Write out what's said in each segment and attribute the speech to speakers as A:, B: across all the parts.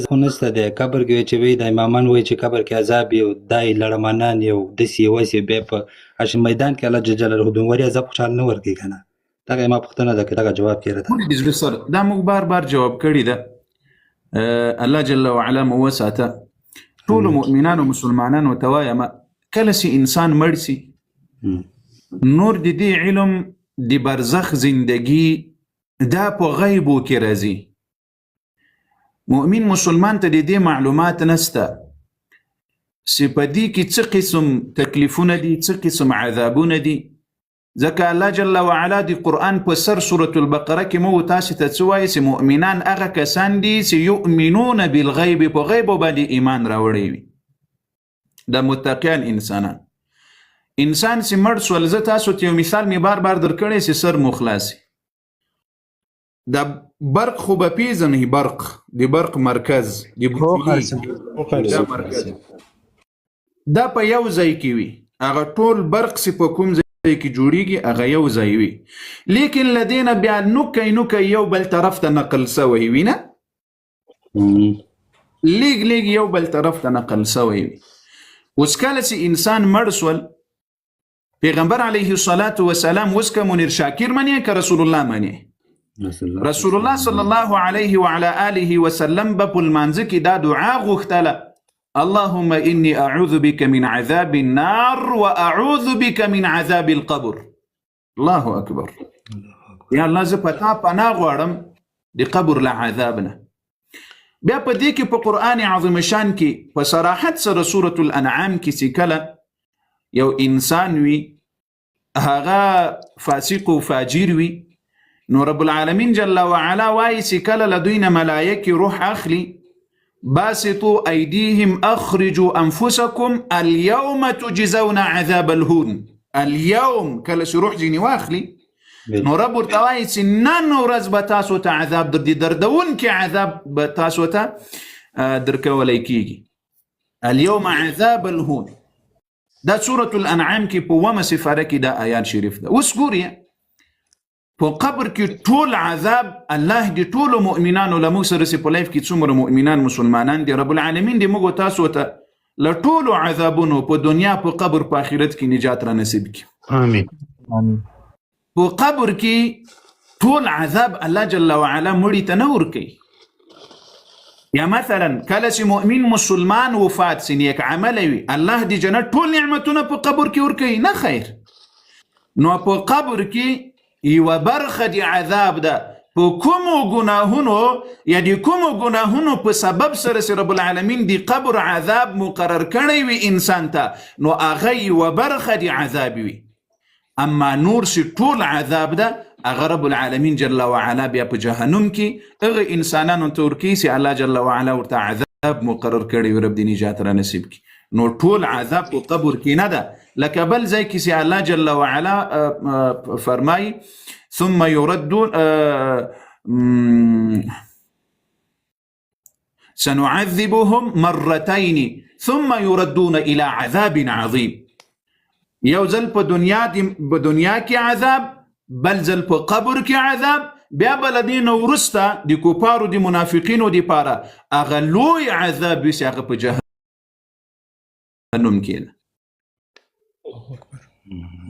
A: خو نشته دی قبر کې وایي چې وایي د امامان وایي چې قبر کې عذاب یو دا یې لړمانان یو داسې یې وسې بیا په حشر میدان کې الله جل جلاله دومره عذاب خو چاله نه ورکوي که نه دغه یې ما پوښتنه ده که دغه جواب کې راته
B: ولې د زړه سره دا موږ بار بار جواب کړي ده الله جل وعلا مو وساته ټولو مؤمنانو مسلمانانو ته وایم کله چې انسان مړ سي نور د دې علم د برزخ زندگی دا په غیبو کې راځي مؤمن مسلمان ته د دې معلومات نسته چې په دې کې څه قسم تکلیفونه دي څه قسم عذابونه دي ځکه الله جل وعلا د قرآن په سر سورة البقره کې مو تاسو ته څه وایي چې مؤمنان هغه کسان دي چې یؤمنون بالغیب په غیب باندې ایمان راوړی وي د متقیان انسان چې مړ سول زه تاسو ته یو مثال می بار بار درکړی چې سر مخلاصي د برق خو به پیژنې برق د برق مرکز د مرکز دا په یو ځای کې وي هغه ټول برق چې په کوم ځای کې جوړیږي هغه یو ځای وي لیکن لدینا بیا نوکي یو بل طرف ته نقل سوی وي نه لیگ یو بل طرف ته نقل سوی وي اوس کله چې انسان مړ سول پیغمبر علیه الصلاة والسلام اوس که منیر شاکر منی که رسول الله منی رسول الله صلی الله علیه وعلى آله وسلم په لمانځه کې دا دعا غوښتله اللهم إني أعوذ بك من عذاب النار وأعوذ بك من عذاب القبر الله أكبر يا الله زه پتا پناه غواړم د قبر له عذابنا بیا په دې کې په قرآن عظیم شان کې په صراحت سره سورة الانعام کې چې کله یو انسان وي هغه فاسق و فاجر وي نو رب العالمین جل وعلا وایي چې کله له دوی نه ملایکې روح اخلي باسطوا أيديهم أخرجوا أنفسكم اليوم تجزون عذاب الهون اليوم كلا شروح جيني واخلي نو رب ورتواي سنان ورز بتاسو تا عذاب دردون كي عذاب بتاسو تا درك وليكيجي اليوم عذاب الهون دا سورة الأنعام كي بوما سفارة كي دا آيات شريف دا وسكوريا په قبر کې ټول عذاب الله دې ټول مؤمنانو له موږ سره په لایف کې څومره مؤمنان مسلمانان دي رب العالمین دې موږ تاسو ته له ټولو عذابونو په دنیا په قبر په آخرت کې نجات را نصیب کړي
C: آمین
B: په قبر کې ټول عذاب الله جل وعلا مړي ته نه ورکوي یا مثلا کله چې مؤمن مسلمان وفات سي نیک عمل وي الله دې جنت ټول نعمتونه په قبر کې ورکوي نه خیر نو په قبر کې یو برخه دی عذاب ده په کومو ګناهونو یا د کومو ګناهونو په سبب سره رب العالمین دی قبر عذاب مقرر کړی وي انسان ته نو هغه یو برخه دی عذاب وي اما نور سي ټول عذاب ده هغه رب العالمین جل وعلا بیا په جهنم کې هغه انسانانو ته ورکوي چې الله جل وعلا ورته عذاب مقرر کړی وي رب دې نجات را نصیب کړي نو ټول عذاب په قبر کې نه ده لکه بل ځای کې چې الله جل وعلا فرمای ثم يردون سنعذبهم مرتين ثم يردون الى عذاب عظيم یو ځل په دنیا کې عذاب بل ځل په قبر کې عذاب بیا بلدین ورسته د کوپارو د منافقینو د پاره هغه لوی عذاب وي چې هغه په جهنم کې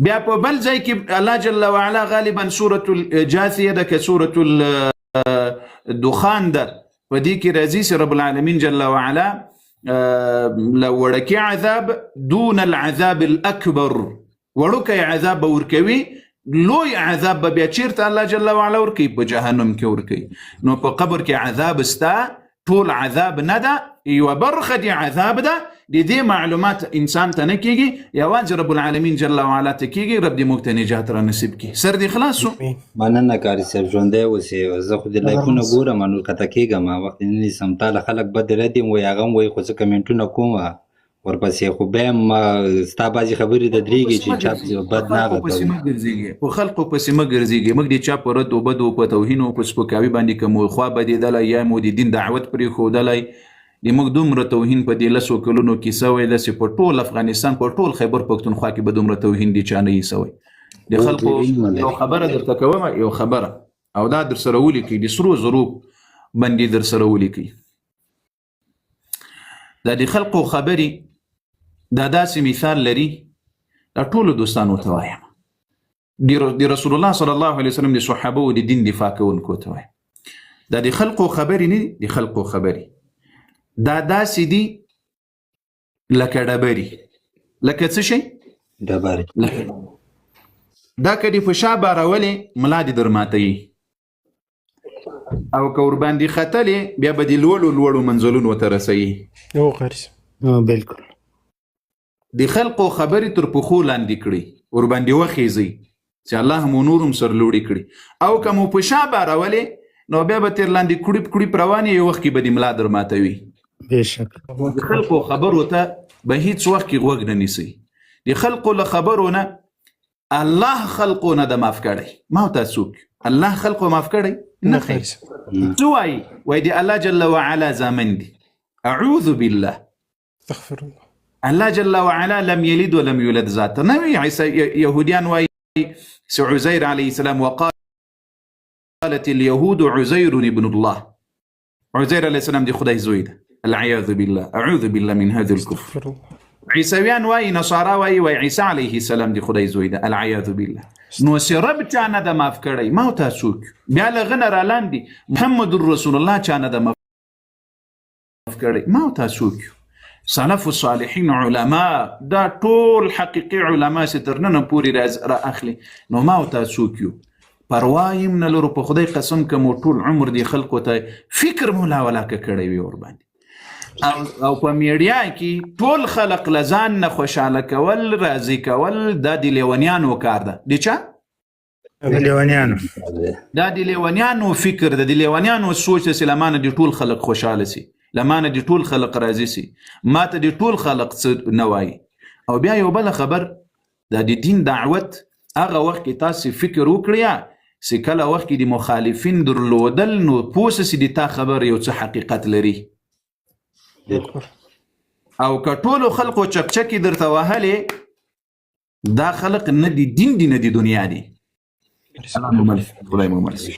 B: بیا په بل ځای کې الله جل وعلا غالبا سورة الجاثیه ده که سورة الدخان ده په دې کې راځي چې رب العالمین جل وعلا لوړکی عذاب دون العذاب الاکبر وړوکی عذاب ورکوي لوی عذاب بیا چیرته الله جل وعلا ورکوي په جهنم کې ورکوي نو په قبر کې عذاب ستا ټول عذاب نه ده یو برخه دی عذاب ده د دې معلومات انسان ته نه کیږي یوازې رب العالمین جل وعلا ته کیږي رب دې موږ ته نجات را نصیب کړي سر دې خلاص شو
A: مننه کاری صاحب ژوندی اوسې زه خو دې لایفونه ګورم نور کته کېږم وخت نه سم تاله خلک بد ردي وایي هغه وایي خو زه کمنټونه کوم ورپسې خو بیا هم ستا بعضې خبرې د درېږي چې چا بد نه
B: خو خلقو پسې مه ګرځېږي موږ د چا په رد و بدو په توهین او په سپکاوي باندې که مو خوا بدېدلی یا مو د دین دعوت پرېښودلی د موږ دومره توهین په دې لسو کلونو کې سوی ده چې په ټول افغانستان په ټول خیبر پښتونخوا کې به دومره توهین د چا نه یې سوی د خلقو یو خبره درته کومه یو خبره او دا در سره ولیکئ د سرو زرو باندې در سره ولیکئ دا د خلقو خبرې دا داسې مثال لري دا ټولو دوستانو ته وایم د رسول الله صلی الله علیه وسلم د صحابه د دین دفاع کوونکو ته وایم دا د خلقو خبرې نه دي د خلقو خبرې دا داسې دي لکه ډبرې لکه څه شي ډبرې دا که دې په شا بارولې ملا دې درماتوي او که ورباندې ختلې بیا به دې لوړو منزلونو ته رسوي
C: بالکل
B: د خلقو خبرې تر پښو لاندې کړي ورباندې وخیزي چې الله مو نور هم سرلوړي کړي او که مو په شا بارولې نو بیا به تر لاندې کړیپ روانې یو وخت کې به دې ملا درماتوي
C: بېشکه
B: د خلقو خبرو ته به هیڅ وخت کې غوږ نه نیسئ د خلقو له خبرو نه الله خلقو نه د معاف کړی ما ورته څوک الله خلقو معاف کړی نه خیر څه وایي د الله جل وعلا زامن دي اعوذ بالله
D: استغفر الله
B: الله جل وعلا لم يلد ولم يولد ذات نبي عيسى يهوديان واي عزير عليه السلام وقالت اليهود عزير ابن الله عزير عليه السلام دي خدای زوی ده العياذ بالله اعوذ بالله من هذا الكفر عيسويان واي نصارى واي عيسى عليه السلام دي خدای زوی ده العياذ بالله نو سرب چانه د معاف کړی ما ته څوک بیا لغنه را لاندې محمد رسول الله چانه د معاف کړی ما ته څوک سلف الصالحین علما دا ټول حقیقي علما سترنه پوری را اخلي نو ما ته څوک یو پروايم نه لرو په خدای قسم کوم ټول عمر دی خلکو ته فکر مولا ولاکه کړی وي ور باندې او په میډیا کې ټول خلق لزان نه خوشاله کول راضي کول د لیونیانو کار ده د چا
C: لیونیانو
B: دا د لیونیانو فکر د لیونیانو سوچ سلامانه د ټول خلق خوشاله سي لمانه د ټول خلق راضي سي ماته د ټول خلق څه نوای او بیا یو بل خبر د دین دعوت هغه وخت تاسو فکر وکړیا چې کله وخت د مخالفین درلودل نو پوسس دي تا خبر یو څه حقیقت لري او کټولو خلقو چکچکی درته وهلې دا خلق نه دي دین دی نه دي دنیا دي خدای مو مرسي